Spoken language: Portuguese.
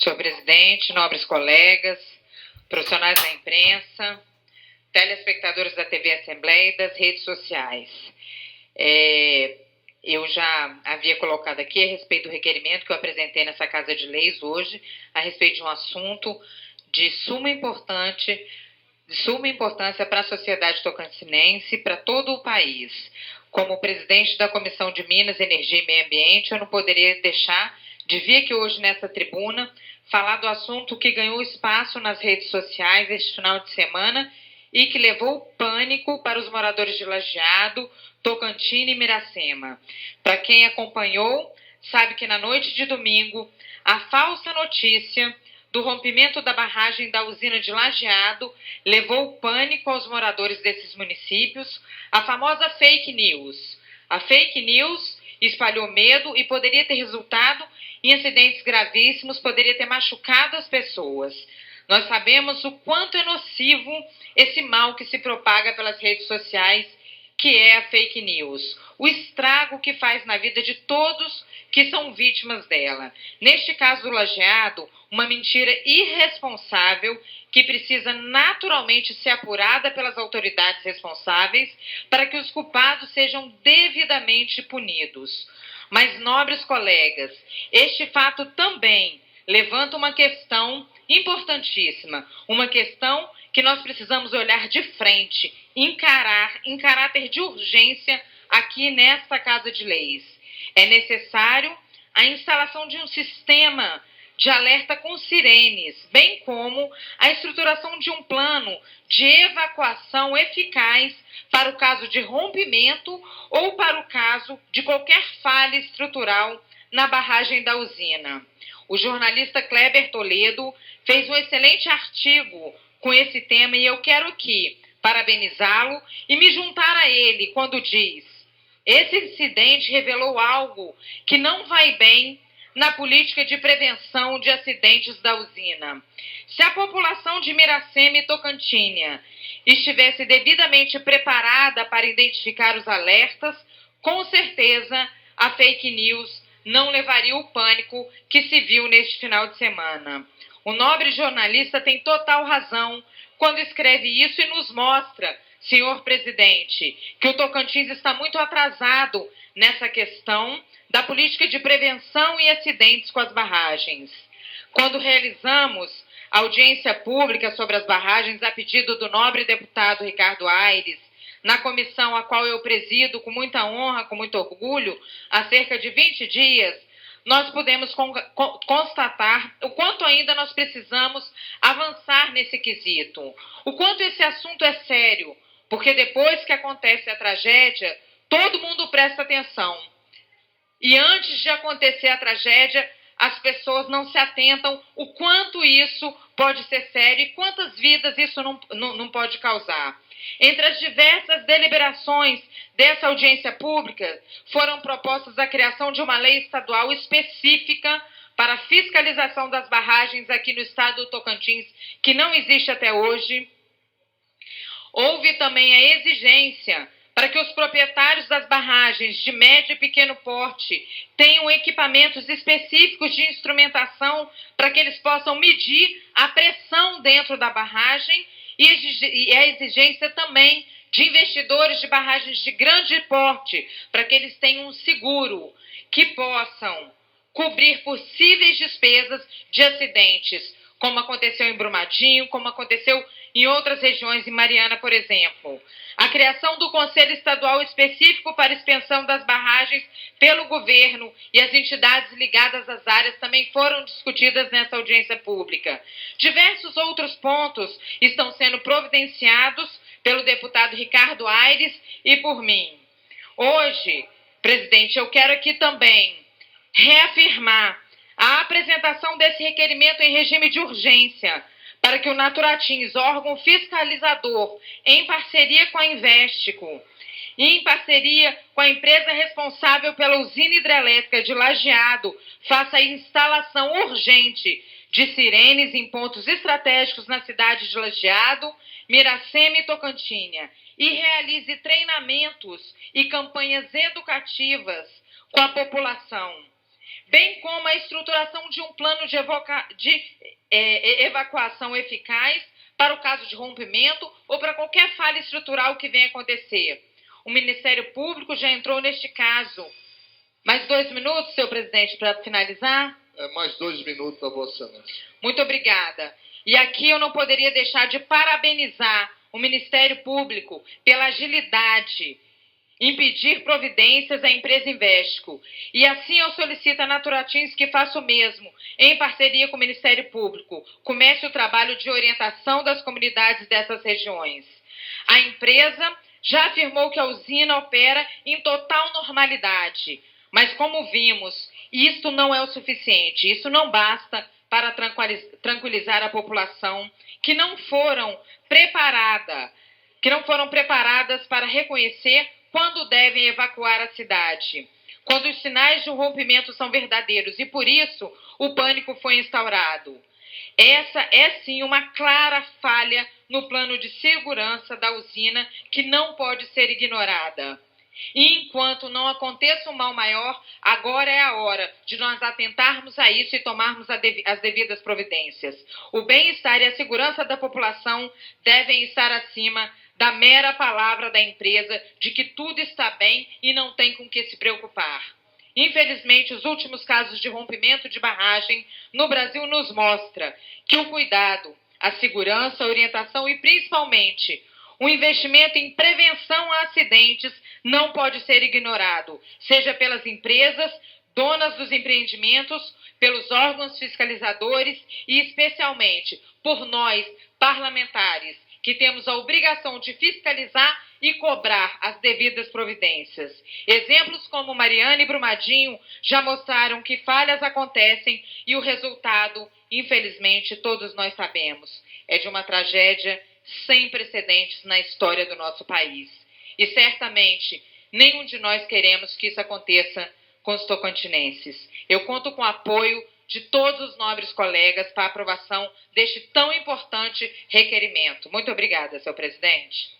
Senhor presidente, nobres colegas, profissionais da imprensa, telespectadores da TV Assembleia e das redes sociais. Eu já havia colocado aqui a respeito do requerimento que eu apresentei nessa Casa de Leis hoje, a respeito de um assunto de suma importância para a sociedade tocantinense e para todo o país. Como presidente da Comissão de Minas, Energia e Meio Ambiente, eu não poderia deixar de vir aqui hoje nessa tribuna falar do assunto que ganhou espaço nas redes sociais este final de semana e que levou pânico para os moradores de Lajeado, Tocantins e Miracema. Para quem acompanhou, sabe que na noite de domingo, a falsa notícia do rompimento da barragem da usina de Lajeado levou pânico aos moradores desses municípios, a famosa fake news. A fake news espalhou medo e poderia ter resultado em acidentes gravíssimos, poderia ter machucado as pessoas. Nós sabemos o quanto é nocivo esse mal que se propaga pelas redes sociais, que é a fake news. O estrago que faz na vida de todos que são vítimas dela. Neste caso do Lajeado, uma mentira irresponsável que precisa naturalmente ser apurada pelas autoridades responsáveis para que os culpados sejam devidamente punidos. Mas, nobres colegas, este fato também levanta uma questão importantíssima, uma questão que nós precisamos olhar de frente, encarar em caráter de urgência aqui nesta Casa de Leis. É necessário a instalação de um sistema de alerta com sirenes, bem como a estruturação de um plano de evacuação eficaz para o caso de rompimento ou para o caso de qualquer falha estrutural na barragem da usina. O jornalista Kleber Toledo fez um excelente artigo com esse tema e eu quero aqui parabenizá-lo e me juntar a ele quando diz: esse incidente revelou algo que não vai bem na política de prevenção de acidentes da usina. Se a população de Miracema e Tocantinha estivesse devidamente preparada para identificar os alertas, com certeza a fake news não levaria o pânico que se viu neste final de semana. O nobre jornalista tem total razão quando escreve isso e nos mostra, senhor presidente, que o Tocantins está muito atrasado nessa questão da política de prevenção e acidentes com as barragens. Quando realizamos a audiência pública sobre as barragens a pedido do nobre deputado Ricardo Aires, na comissão a qual eu presido com muita honra, com muito orgulho, há cerca de 20 dias, nós pudemos constatar o quanto ainda nós precisamos avançar nesse quesito, o quanto esse assunto é sério, porque depois que acontece a tragédia, todo mundo presta atenção. E antes de acontecer a tragédia, as pessoas não se atentam o quanto isso pode ser sério e quantas vidas isso não pode causar. Entre as diversas deliberações dessa audiência pública, foram propostas a criação de uma lei estadual específica para a fiscalização das barragens aqui no estado do Tocantins, que não existe até hoje. Houve também a exigência para que os proprietários das barragens de médio e pequeno porte tenham equipamentos específicos de instrumentação para que eles possam medir a pressão dentro da barragem e a exigência também de investidores de barragens de grande porte para que eles tenham um seguro que possam cobrir possíveis despesas de acidentes, como aconteceu em Brumadinho, como aconteceu em outras regiões, em Mariana, por exemplo. A criação do Conselho Estadual Específico para a Expensão das Barragens pelo governo e as entidades ligadas às áreas também foram discutidas nessa audiência pública. Diversos outros pontos estão sendo providenciados pelo deputado Ricardo Aires e por mim. Hoje, presidente, eu quero aqui também reafirmar a apresentação desse requerimento em regime de urgência para que o Naturatins, órgão fiscalizador, em parceria com a Investico e em parceria com a empresa responsável pela usina hidrelétrica de Lajeado, faça a instalação urgente de sirenes em pontos estratégicos na cidade de Lajeado, Miracema e Tocantinha e realize treinamentos e campanhas educativas com a população. bem como a estruturação de um plano de evacuação eficaz para o caso de rompimento ou para qualquer falha estrutural que venha acontecer. O Ministério Público já entrou neste caso. Mais 2 minutos, senhor presidente, para finalizar? Mais 2 minutos a Vossa Excelência. Muito obrigada. E aqui eu não poderia deixar de parabenizar o Ministério Público pela agilidade em pedir providências à empresa Invesco. E assim eu solicito a Naturatins que faça o mesmo, em parceria com o Ministério Público. Comece o trabalho de orientação das comunidades dessas regiões. A empresa já afirmou que a usina opera em total normalidade, mas como vimos, isto não é o suficiente, isso não basta para tranquilizar a população que não foram preparadas para reconhecer quando devem evacuar a cidade, quando os sinais de um rompimento são verdadeiros, e por isso o pânico foi instaurado. Essa é sim uma clara falha no plano de segurança da usina que não pode ser ignorada. E enquanto não aconteça um mal maior, agora é a hora de nós atentarmos a isso e tomarmos as devidas providências. O bem-estar e a segurança da população devem estar acima da mera palavra da empresa de que tudo está bem e não tem com que se preocupar. Infelizmente, os últimos casos de rompimento de barragem no Brasil nos mostram que o cuidado, a segurança, a orientação e, principalmente, o investimento em prevenção a acidentes não pode ser ignorado, seja pelas empresas, donas dos empreendimentos, pelos órgãos fiscalizadores e, especialmente, por nós, parlamentares, que temos a obrigação de fiscalizar e cobrar as devidas providências. Exemplos como Mariana e Brumadinho já mostraram que falhas acontecem e o resultado, infelizmente, todos nós sabemos, é de uma tragédia sem precedentes na história do nosso país. E certamente nenhum de nós queremos que isso aconteça com os tocantinenses. Eu conto com o apoio de todos os nobres colegas para a aprovação deste tão importante requerimento. Muito obrigada, senhor presidente.